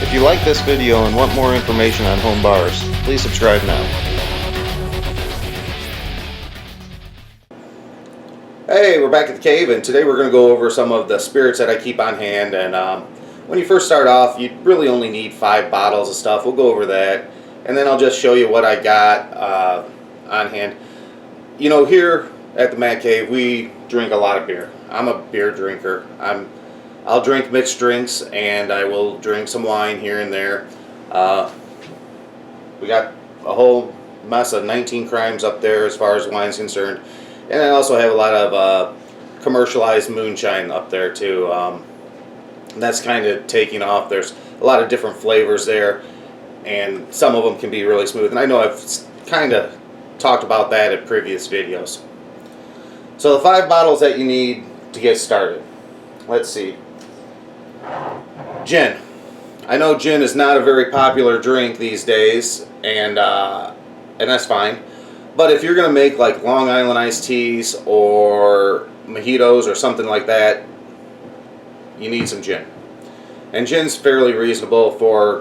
If you like this video and want more information on home bars, please subscribe now. Hey, we're back at the cave, and today we're going to go over some of the spirits that I keep on hand. And when you first start off, you really only need 5 bottles of stuff. We'll go over that, and then I'll just show you what I got on hand. You know, here at the Matt Cave, we drink a lot of beer. I'm a beer drinker. I'll drink mixed drinks, and I will drink some wine here and there. We got a whole mess of 19 crimes up there as far as wine's concerned. And I also have a lot of commercialized moonshine up there too. That's kind of taking off. There's a lot of different flavors there, and some of them can be really smooth. And I know I've kind of talked about that in previous videos. So the 5 bottles that you need to get started. Let's see. Gin. I know gin is not a very popular drink these days, and that's fine. But if you're going to make like Long Island iced teas or mojitos or something like that, you need some gin. And gin's fairly reasonable for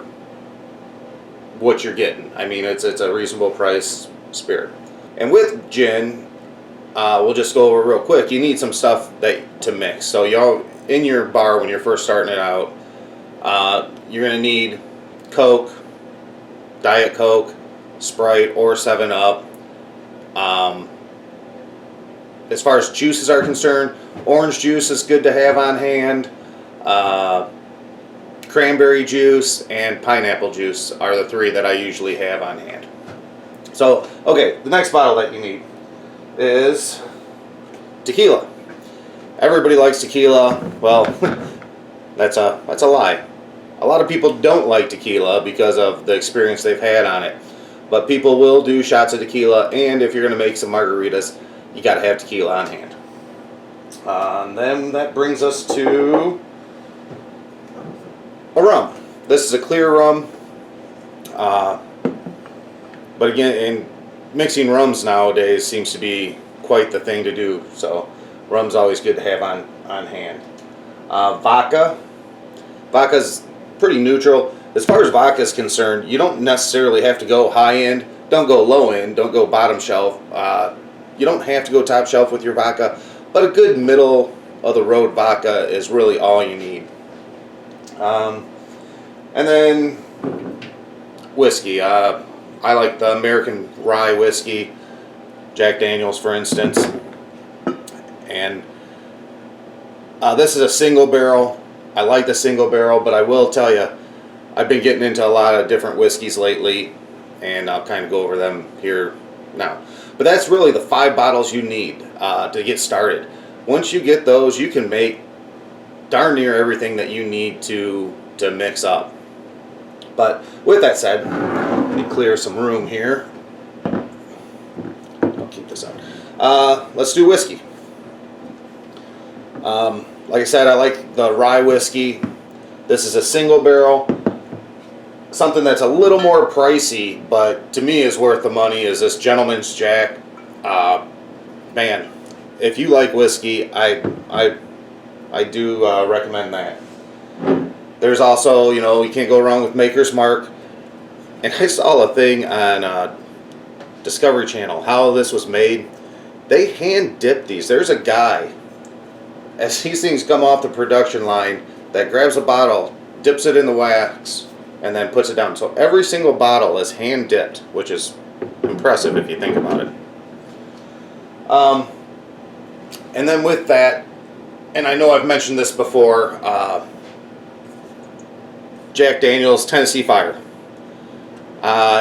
what you're getting. I mean, it's a reasonable price spirit. And with gin, we'll just go over real quick. You need some stuff to mix. So y'all, in your bar when you're first starting it out, you're going to need Coke, Diet Coke, Sprite, or 7-Up. As far as juices are concerned, orange juice is good to have on hand. Cranberry juice and pineapple juice are the 3 that I usually have on hand. So, okay, the next bottle that you need is tequila. Everybody likes tequila. Well, that's a lie. A lot of people don't like tequila because of the experience they've had on it. But people will do shots of tequila, and if you're going to make some margaritas, you got to have tequila on hand. Then that brings us to a rum. This is a clear rum. But again, mixing rums nowadays seems to be quite the thing to do. So rum's always good to have on hand. Vodka. Vodka's pretty neutral. As far as vodka is concerned, you don't necessarily have to go high end. Don't go low end. Don't go bottom shelf. You don't have to go top shelf with your vodka, but a good middle of the road vodka is really all you need. And then whiskey. I like the American rye whiskey, Jack Daniels, for instance. And this is a single barrel. I like the single barrel, but I will tell you, I've been getting into a lot of different whiskeys lately, and I'll kind of go over them here now. But that's really the 5 bottles you need to get started. Once you get those, you can make darn near everything that you need to mix up. But with that said, let me clear some room here. I'll keep this on. Let's do whiskey. Like I said, I like the rye whiskey. This is a single barrel. Something that's a little more pricey, but to me is worth the money, is this Gentleman's Jack. Man, if you like whiskey, I do recommend that. There's also, you know, you can't go wrong with Maker's Mark. And I saw a thing on Discovery Channel, how this was made. They hand dip these. There's a guy, as these things come off the production line, that grabs a bottle, dips it in the wax, and then puts it down. So every single bottle is hand dipped, which is impressive if you think about it. And then with that, and I know I've mentioned this before, Jack Daniels Tennessee Fire.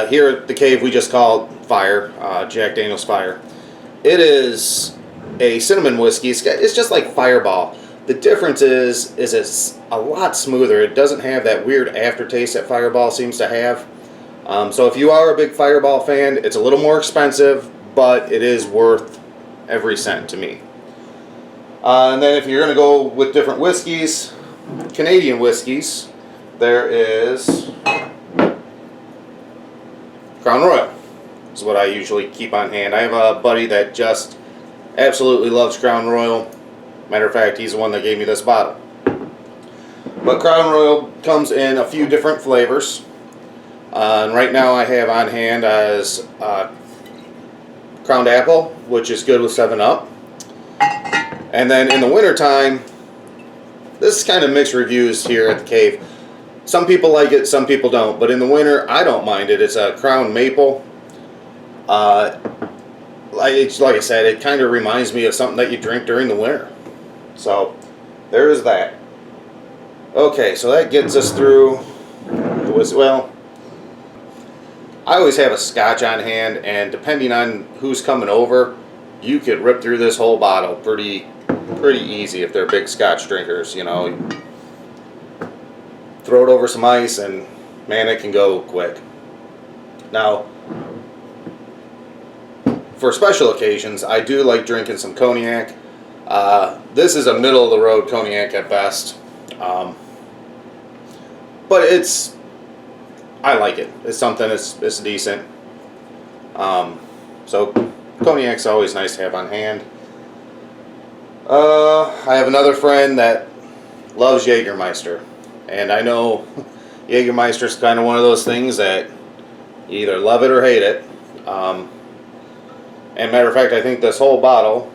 Here at the cave we just call it Fire, Jack Daniels Fire. It is a cinnamon whiskey. It's just like Fireball. The difference is it's a lot smoother. It doesn't have that weird aftertaste that Fireball seems to have. So if you are a big Fireball fan, it's a little more expensive, but it is worth every cent to me. And then if you're going to go with different whiskeys, Canadian whiskeys, there is Crown Royal. Is what I usually keep on hand. I have a buddy that just absolutely loves Crown Royal. Matter of fact, he's the one that gave me this bottle. But Crown Royal comes in a few different flavors. And right now I have on hand as Crowned Apple, which is good with 7-Up. And then in the wintertime, this is kind of mixed reviews here at the cave. Some people like it, some people don't. But in the winter, I don't mind it. It's a Crown Maple. Like I said, it kind of reminds me of something that you drink during the winter. So, there is that. Okay, so that gets us through. Well, I always have a scotch on hand, and depending on who's coming over, you could rip through this whole bottle pretty easy if they're big scotch drinkers. You know, throw it over some ice, and man, it can go quick. Now, for special occasions, I do like drinking some cognac. This is a middle-of-the-road cognac at best, but I like it. It's something. It's decent. So cognac's always nice to have on hand. I have another friend that loves Jägermeister, and I know Jägermeister's kind of one of those things that you either love it or hate it. And matter of fact, I think this whole bottle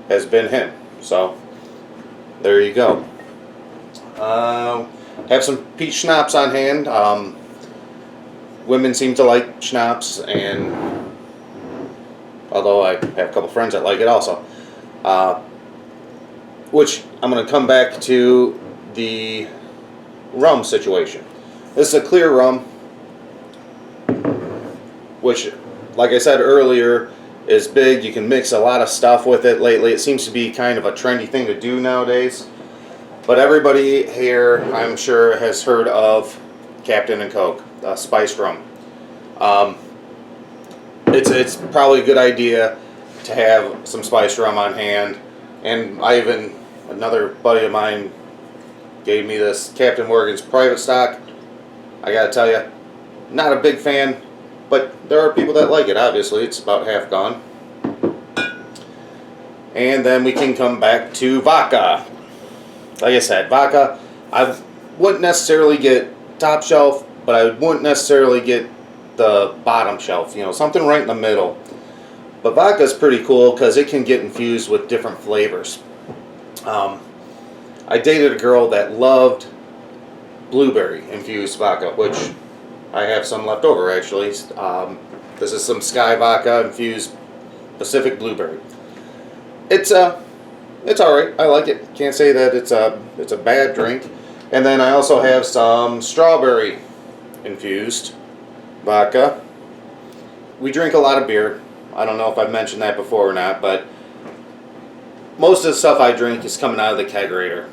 has been him. So there you go. Have some peach schnapps on hand. Women seem to like schnapps, and although I have a couple friends that like it also. Which I'm going to come back to the rum situation. This is a clear rum, which, like I said earlier, is big. You can mix a lot of stuff with it lately. It seems to be kind of a trendy thing to do nowadays. But everybody here, I'm sure, has heard of Captain and Coke, spiced rum. It's probably a good idea to have some spiced rum on hand. And another buddy of mine gave me this Captain Morgan's Private Stock. I gotta tell you, not a big fan, but there are people that like it, obviously. It's about half gone. And then we can come back to vodka. Like I said, vodka, I wouldn't necessarily get top shelf, but I wouldn't necessarily get the bottom shelf, you know, something right in the middle. But vodka is pretty cool because it can get infused with different flavors. I dated a girl that loved blueberry infused vodka, which I have some left over actually. This is some Sky Vodka infused Pacific blueberry. It's alright. I like it. Can't say that it's a bad drink. And then I also have some strawberry infused vodka. We drink a lot of beer. I don't know if I've mentioned that before or not, but most of the stuff I drink is coming out of the kegerator.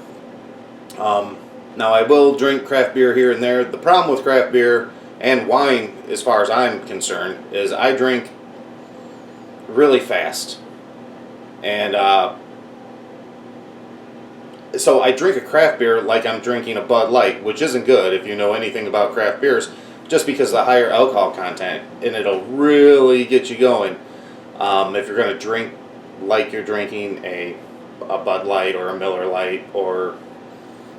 Now I will drink craft beer here and there. The problem with craft beer and wine, as far as I'm concerned, is I drink really fast. And so I drink a craft beer like I'm drinking a Bud Light, which isn't good if you know anything about craft beers, just because of the higher alcohol content, and it'll really get you going if you're going to drink like you're drinking a Bud Light or a Miller Lite or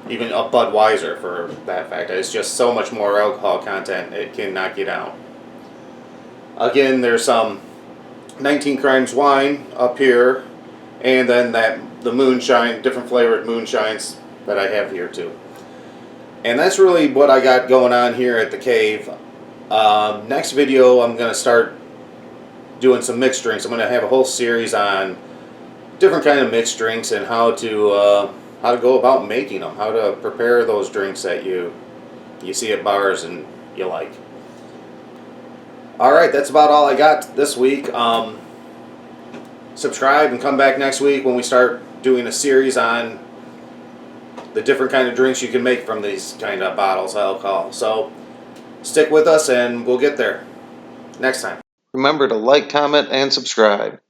even a Budweiser for that fact. It's just so much more alcohol content, it can knock you down. Again, there's some 19 Crimes wine up here, and then the moonshine, different flavored moonshines that I have here too. And that's really what I got going on here at the cave. Next video, I'm going to start doing some mixed drinks. I'm going to have a whole series on different kind of mixed drinks and how to go about making them, how to prepare those drinks that you see at bars and you like. Alright, that's about all I got this week. Subscribe and come back next week when we start doing a series on the different kind of drinks you can make from these kind of bottles of alcohol. So stick with us and we'll get there next time. Remember to like, comment, and subscribe.